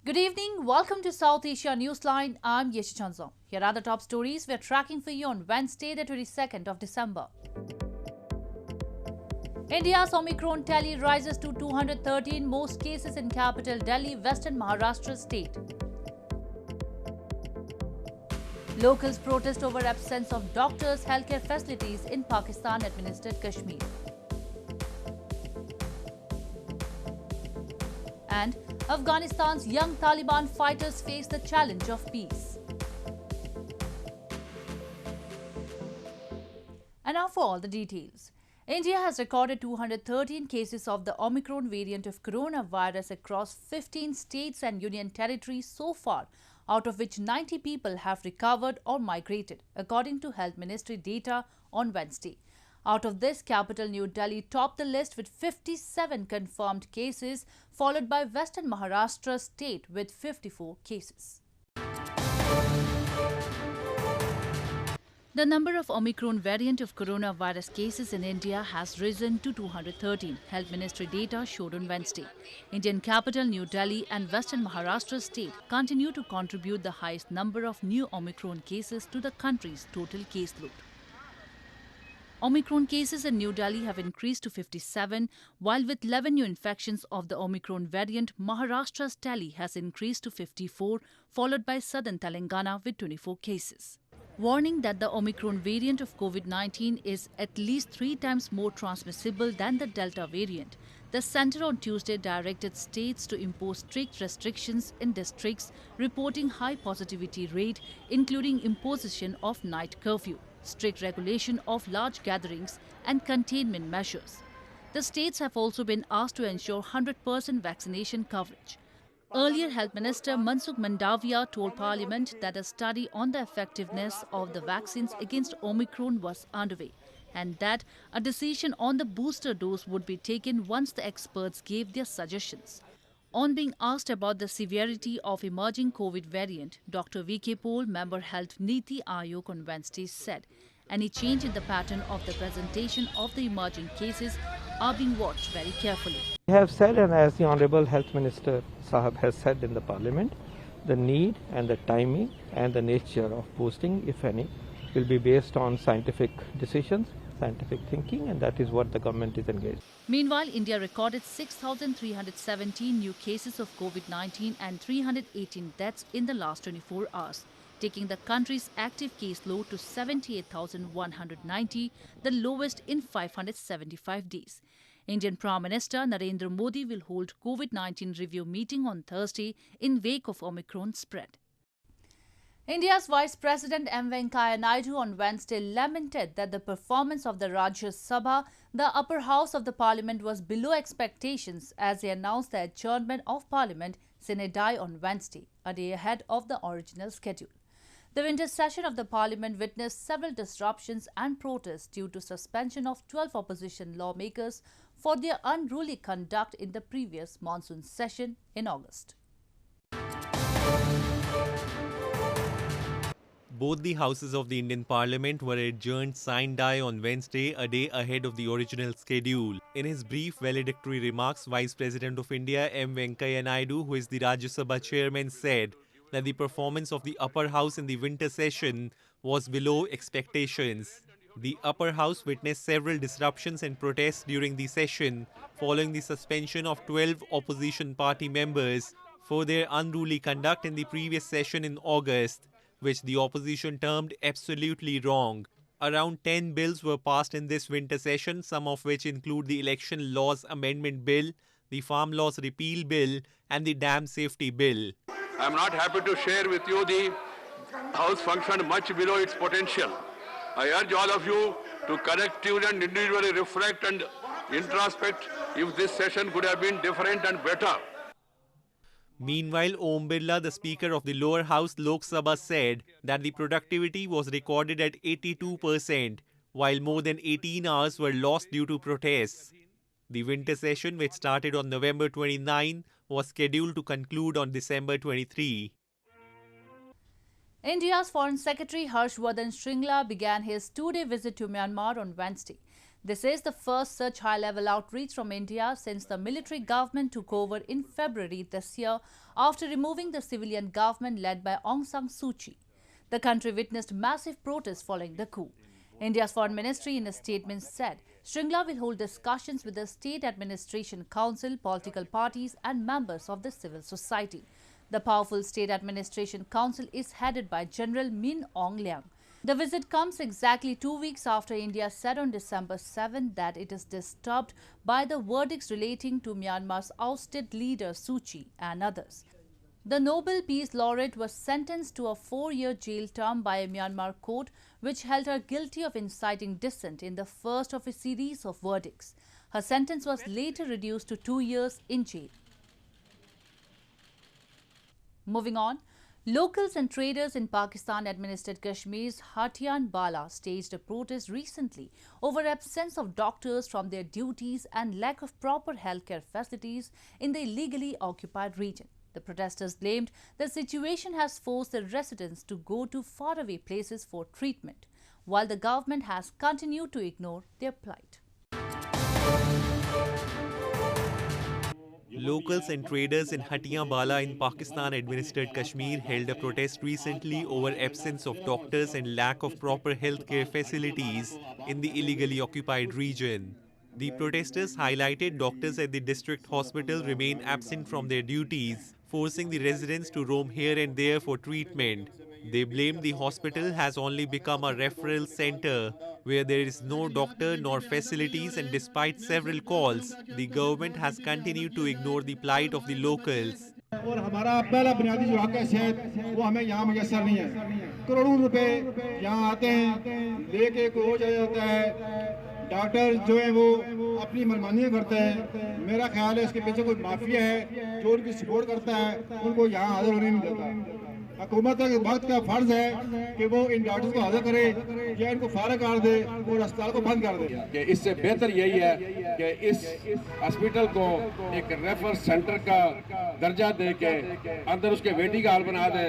Good evening. Welcome to South Asia Newsline. I'm Yeshi Chanzo. Here are the top stories we're tracking for you on Wednesday, the 22nd of December. India's Omicron tally rises to 213, most cases in capital Delhi, Western Maharashtra state. Locals protest over absence of doctors' healthcare facilities in Pakistan-administered Kashmir. And Afghanistan's young Taliban fighters face the challenge of peace. And now for all the details. India has recorded 213 cases of the Omicron variant of coronavirus across 15 states and union territories so far, out of which 90 people have recovered or migrated, according to Health Ministry data on Wednesday. Out of this, capital New Delhi topped the list with 57 confirmed cases, followed by Western Maharashtra state with 54 cases. The number of Omicron variant of coronavirus cases in India has risen to 213, Health Ministry data showed on Wednesday. Indian capital New Delhi and Western Maharashtra state continue to contribute the highest number of new Omicron cases to the country's total caseload. Omicron cases in New Delhi have increased to 57, while with 11 new infections of the Omicron variant, Maharashtra's tally has increased to 54, followed by southern Telangana with 24 cases. Warning that the Omicron variant of COVID-19 is at least 3 times more transmissible than the Delta variant, the centre on Tuesday directed states to impose strict restrictions in districts reporting high positivity rate, including imposition of night curfew, strict regulation of large gatherings and containment measures. The states have also been asked to ensure 100% vaccination coverage. Earlier, Health Minister Mansukh Mandavia told Parliament that a study on the effectiveness of the vaccines against Omicron was underway and that a decision on the booster dose would be taken once the experts gave their suggestions. On being asked about the severity of emerging COVID variant, Dr. V.K. Paul, member held Niti Aayog on Wednesday, said any change in the pattern of the presentation of the emerging cases are being watched very carefully. We have said, and as the Honourable Health Minister Sahab has said in the Parliament, the need and the timing and the nature of boosting, if any, will be based on scientific decisions, scientific thinking, and that is what the government is engaged. Meanwhile, India recorded 6,317 new cases of COVID-19 and 318 deaths in the last 24 hours, taking the country's active caseload to 78,190, the lowest in 575 days. Indian Prime Minister Narendra Modi will hold COVID-19 review meeting on Thursday in wake of Omicron spread. India's Vice President Venkaiah Naidu on Wednesday lamented that the performance of the Rajya Sabha, the upper house of the parliament, was below expectations as he announced the adjournment of parliament sine die on Wednesday, a day ahead of the original schedule. The winter session of the parliament witnessed several disruptions and protests due to suspension of 12 opposition lawmakers for their unruly conduct in the previous monsoon session in August. Both the houses of the Indian Parliament were adjourned sine die on Wednesday, a day ahead of the original schedule. In his brief valedictory remarks, Vice President of India Venkaiah Naidu, who is the Rajya Sabha chairman, said that the performance of the upper house in the winter session was below expectations. The upper house witnessed several disruptions and protests during the session following the suspension of 12 opposition party members for their unruly conduct in the previous session in August, which the opposition termed absolutely wrong. Around 10 bills were passed in this winter session, some of which include the Election Laws Amendment Bill, the Farm Laws Repeal Bill, and the Dam Safety Bill. I am not happy to share with you the House functioned much below its potential. I urge all of you to collectively and individually reflect and introspect if this session could have been different and better. Meanwhile, Om Birla, the Speaker of the lower house Lok Sabha, said that the productivity was recorded at 82%, while more than 18 hours were lost due to protests. The winter session, which started on November 29, was scheduled to conclude on December 23. India's Foreign Secretary Vardhan Shringla began his 2-day visit to Myanmar on Wednesday. This is the first such high-level outreach from India since the military government took over in February this year after removing the civilian government led by Aung San Suu Kyi. The country witnessed massive protests following the coup. India's Foreign Ministry in a statement said Shringla will hold discussions with the State Administration Council, political parties and members of the civil society. The powerful State Administration Council is headed by General Min Aung Hlaing. The visit comes exactly 2 weeks after India said on December 7 that it is disturbed by the verdicts relating to Myanmar's ousted leader Suu Kyi and others. The Nobel Peace laureate was sentenced to a 4-year jail term by a Myanmar court which held her guilty of inciting dissent in the first of a series of verdicts. Her sentence was later reduced to 2 years in jail. Moving on, locals and traders in Pakistan-administered Kashmir's Hatiyan Bala staged a protest recently over absence of doctors from their duties and lack of proper healthcare facilities in the illegally occupied region. The protesters blamed the situation has forced the residents to go to faraway places for treatment, while the government has continued to ignore their plight. Locals and traders in Hatiyan Bala in Pakistan-administered Kashmir held a protest recently over absence of doctors and lack of proper healthcare facilities in the illegally occupied region. The protesters highlighted doctors at the district hospital remain absent from their duties, forcing the residents to roam here and there for treatment. They blamed the hospital has only become a referral center where there is no doctor nor facilities, and despite several calls, the government has continued to ignore the plight of the locals. और हमारा पहला बुनियादी जो हक है सेहत वो हमें यहाँ मुयसर नहीं है। करोड़ों रुपए यहाँ आते हैं, लेके को हो जाता है। डॉक्टर जो है वो अपनी मनमानियाँ करते हैं। मेरा ख्याल है इसके पीछे कोई माफिया है जो उनकी सपोर्ट करता है, उनको यहाँ हाजिर होने नहीं देता। हुकूमत के वक्त का फर्ज है कि वो इन डॉक्टर्स को हाजिर करे या इनको फारिग कर दे और अस्पताल को बंद कर दे। कि इससे बेहतर यही है कि इस हॉस्पिटल को एक रेफर सेंटर का दर्जा दे के अंदर उसके वेटिंग हॉल बना दे,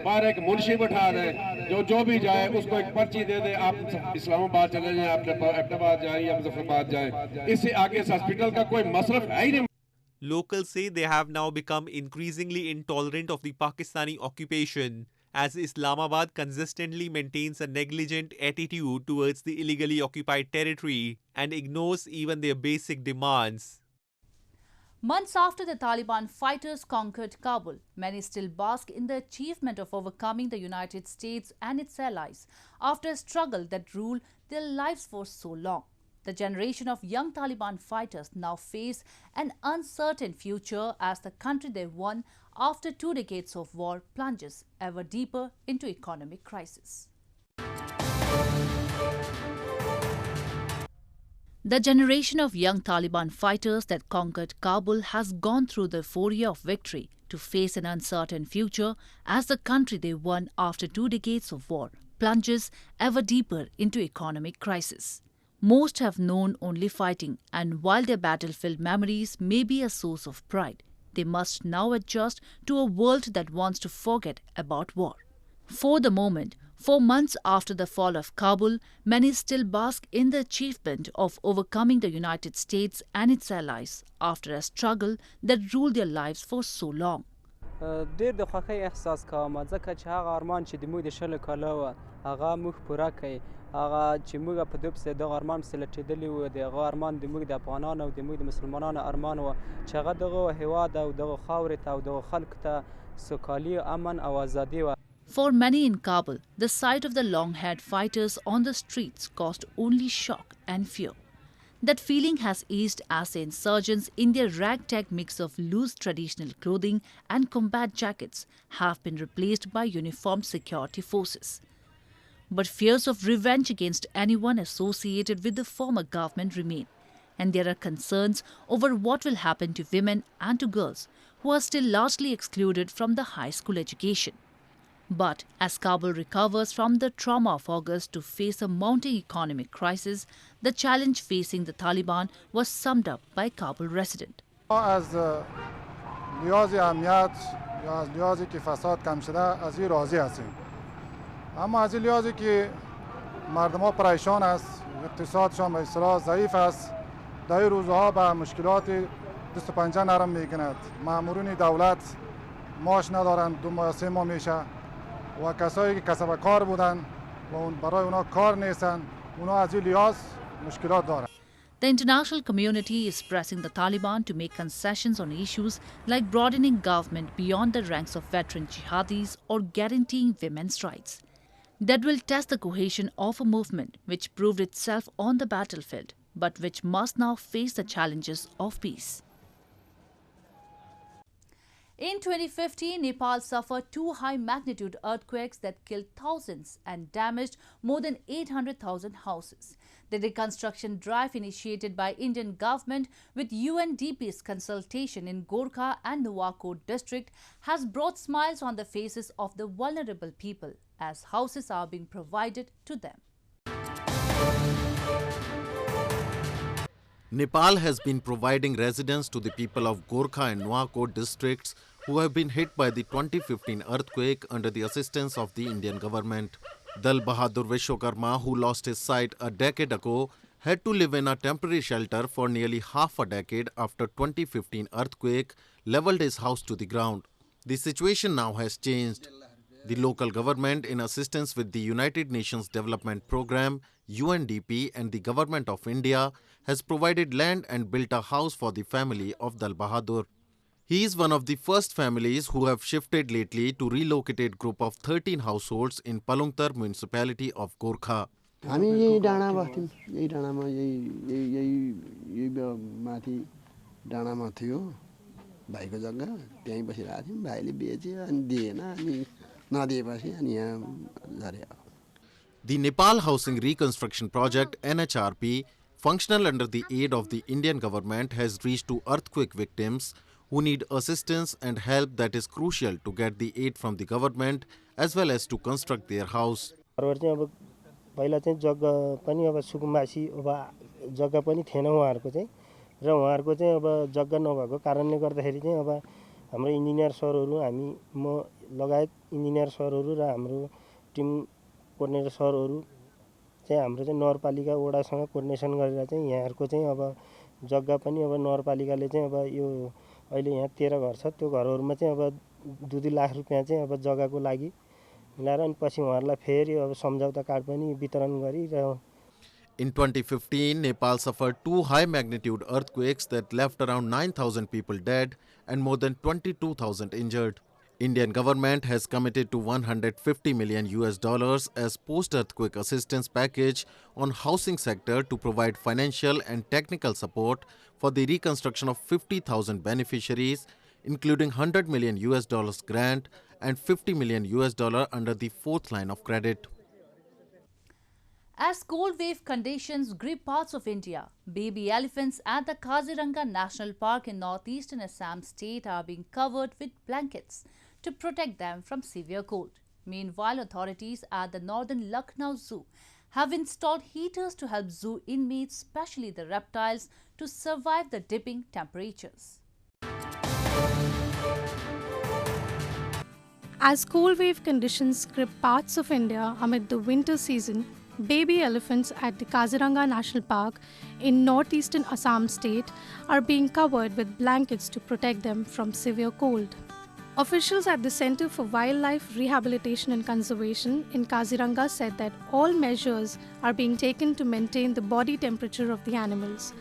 बाहर एक मुंशी बैठा दे, जो भी जाए उसको एक पर्ची दे दे, आप इस्लामाबाद चले जाएं, आप अहमदाबाद जाएं या मुजफ्फराबाद जाएं। इससे आगे इस हॉस्पिटल का कोई मसरफ है ही नहीं। Locals say they have now become increasingly intolerant of the Pakistani occupation as Islamabad consistently maintains a negligent attitude towards the illegally occupied territory and ignores even their basic demands. Months after the Taliban fighters conquered Kabul, many still bask in the achievement of overcoming the United States and its allies after a struggle that ruled their lives for so long. The generation of young Taliban fighters now face an uncertain future as the country they won after 2 decades of war plunges ever deeper into economic crisis. The generation of young Taliban fighters that conquered Kabul has gone through the euphoria of victory to face an uncertain future as the country they won after 2 decades of war plunges ever deeper into economic crisis. Most have known only fighting, and while their battlefield memories may be a source of pride, they must now adjust to a world that wants to forget about war. For the moment, 4 months after the fall of Kabul, many still bask in the achievement of overcoming the United States and its allies after a struggle that ruled their lives for so long. ډیر د خوښۍ احساس کوم ځکه چې هغه ارمان چې د موږ د شلو کالو هغه موږ پوره کړی، هغه چې موږ په دوی پسې دغه ارمان پسې لټېدلي وو، دغه ارمان د موږ د افغانانو او د موږ د مسلمانانو ارمان و چې هغه دغه هیواد او دغه خاورې ته او دغه خلکو ته سوکالي، امن او ازادي وه. For many in Kabul, the sight of the long-haired fighters on the streets caused only shock and fear. That feeling has eased as the insurgents, in their ragtag mix of loose traditional clothing and combat jackets, have been replaced by uniformed security forces. But fears of revenge against anyone associated with the former government remain, and there are concerns over what will happen to women and to girls who are still largely excluded from the high school education. But as Kabul recovers from the trauma of August to face a mounting economic crisis, the challenge facing the Taliban was summed up by a Kabul resident. از نیاز امنیت یا از نیازی که فساد کم شده از این راضی هستیم، اما از این نیازی که مردم ها پریشان است اقتصادشان به اصطلاح ضعیف است. در این روزها به مشکلات دست و پنجه نرم میکند. مامورین دولت معاش ندارند، 2 ماه 3 ماه میشه و کسایی که کسب کار بودن و برای اونا کار نیستن، اونا از این لحاظ مشکلات دارند. The international community is pressing the Taliban to make concessions on issues like broadening government beyond the ranks of veteran jihadis or guaranteeing women's rights. That will test the cohesion of a movement which proved itself on the battlefield, but which must now face the challenges of peace. In 2015, Nepal suffered 2 high-magnitude earthquakes that killed thousands and damaged more than 800,000 houses. The reconstruction drive initiated by Indian government with UNDP's consultation in Gorkha and Nuwakot district has brought smiles on the faces of the vulnerable people as houses are being provided to them. Nepal has been providing residence to the people of Gorkha and Nuwakot districts who have been hit by the 2015 earthquake under the assistance of the Indian government. Dal Bahadur Vishwakarma, who lost his sight a decade ago, had to live in a temporary shelter for nearly half a decade after 2015 earthquake leveled his house to the ground. The situation now has changed. The local government, in assistance with the United Nations Development Programme, UNDP and the Government of India, has provided land and built a house for the family of Dal Bahadur. He is one of the first families who have shifted lately to relocated group of 13 households in Palungtar municipality of Gorkha. हामी यही डाँडा बस्थ्यौं, यही डाँडामा यही माथि डाँडामा थियो भाइको जग्गा, त्यही बसिरहेको थियौं। भाइले बेच्यो अनि दिएन, अनि नदिएपछि अनि यहाँ झर्यो। The Nepal Housing Reconstruction Project NHRP, functional under the aid of the Indian government, has reached to earthquake victims who need assistance and help that is crucial to get the aid from the government as well as to construct their house. पहिला चाहिँ जग्गा पनि अब सुकुम्बासी अब जग्गा पनि थिएन उहाँहरुको चाहिँ र उहाँहरुको चाहिँ अब जग्गा नभएको कारणले गर्दाखेरि चाहिँ अब हाम्रो इन्जिनियर सरहरु हामी म लगायत इन्जिनियर सरहरु र हाम्रो टिम कोर्डिनेटर सरहरु चाहिँ हाम्रो चाहिँ नगरपालिका वडासँग कोर्डिनेसन गरेर चाहिँ यहाँहरुको चाहिँ अब जग्गा पनि अब नगरपालिकाले चाहिँ अब यो अहिले यहाँ 13 घर छ त्यो घरहरुमा चाहिँ अब 2-2 लाख रुपैयाँ चाहिँ अब जग्गाको लागि मिलाएर अनि पछि उहाँहरुलाई फेरि अब सम्झौता कार्ड पनि वितरण गरिरह्यो. In 2015, Nepal suffered 2 high-magnitude earthquakes that left around 9,000 people dead and more than 22,000 injured. Indian government has committed to $150 million as post-earthquake assistance package on housing sector to provide financial and technical support for the reconstruction of 50,000 beneficiaries, including $100 million grant and $50 million under the 4th line of credit. As cold wave conditions grip parts of India, baby elephants at the Kaziranga National Park in northeastern Assam state are being covered with blankets to protect them from severe cold. Meanwhile, authorities at the northern Lucknow Zoo have installed heaters to help zoo inmates, especially the reptiles, to survive the dipping temperatures. As cold wave conditions grip parts of India amid the winter season, baby elephants at the Kaziranga National Park in northeastern Assam state are being covered with blankets to protect them from severe cold. Officials at the Center for Wildlife Rehabilitation and Conservation in Kaziranga said that all measures are being taken to maintain the body temperature of the animals.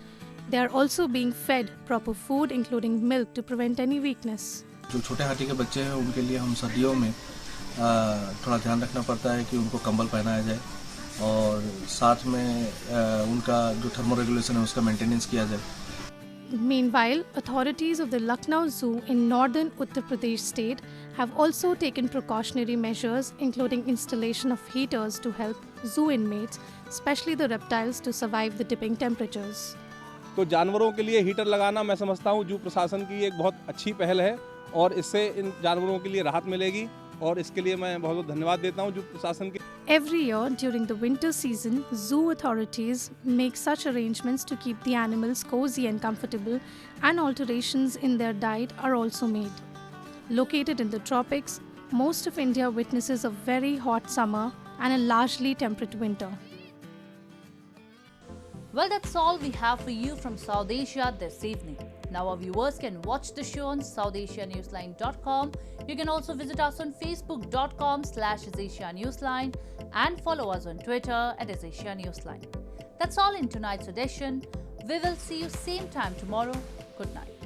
They are also being fed proper food including milk to prevent any weakness. जो छोटे हाथी के बच्चे हैं उनके लिए हम सर्दियों में थोड़ा ध्यान रखना पड़ता है कि उनको कंबल पहनाया जाए और साथ में उनका जो थर्मोरेगुलेशन है उसका मेंटेनेंस किया जाए. Meanwhile, authorities of the Lucknow Zoo in northern Uttar Pradesh state have also taken precautionary measures including installation of heaters to help zoo inmates, especially the reptiles, to survive the dipping temperatures. तो जानवरों के लिए heater लगाना मैं समझता हूँ जू प्रशासन की एक बहुत अच्छी पहल है और इससे इन जानवरों के लिए राहत मिलेगी और इसके लिए मैं बहुत धन्यवाद देता हूँ जू प्रशासन के. Every year during the winter season, zoo authorities make such arrangements to keep the animals cozy and comfortable, and alterations in their diet are also made. Located in the tropics, most of India witnesses a very hot summer and a largely temperate winter. Well, that's all we have for you from South Asia this evening. Now our viewers can watch the show on southasianewsline.com. You can also visit us on facebook.com/AsAsiaNewsline and follow us on Twitter @AsAsiaNewsline. That's all in tonight's edition. We will see you same time tomorrow. Good night.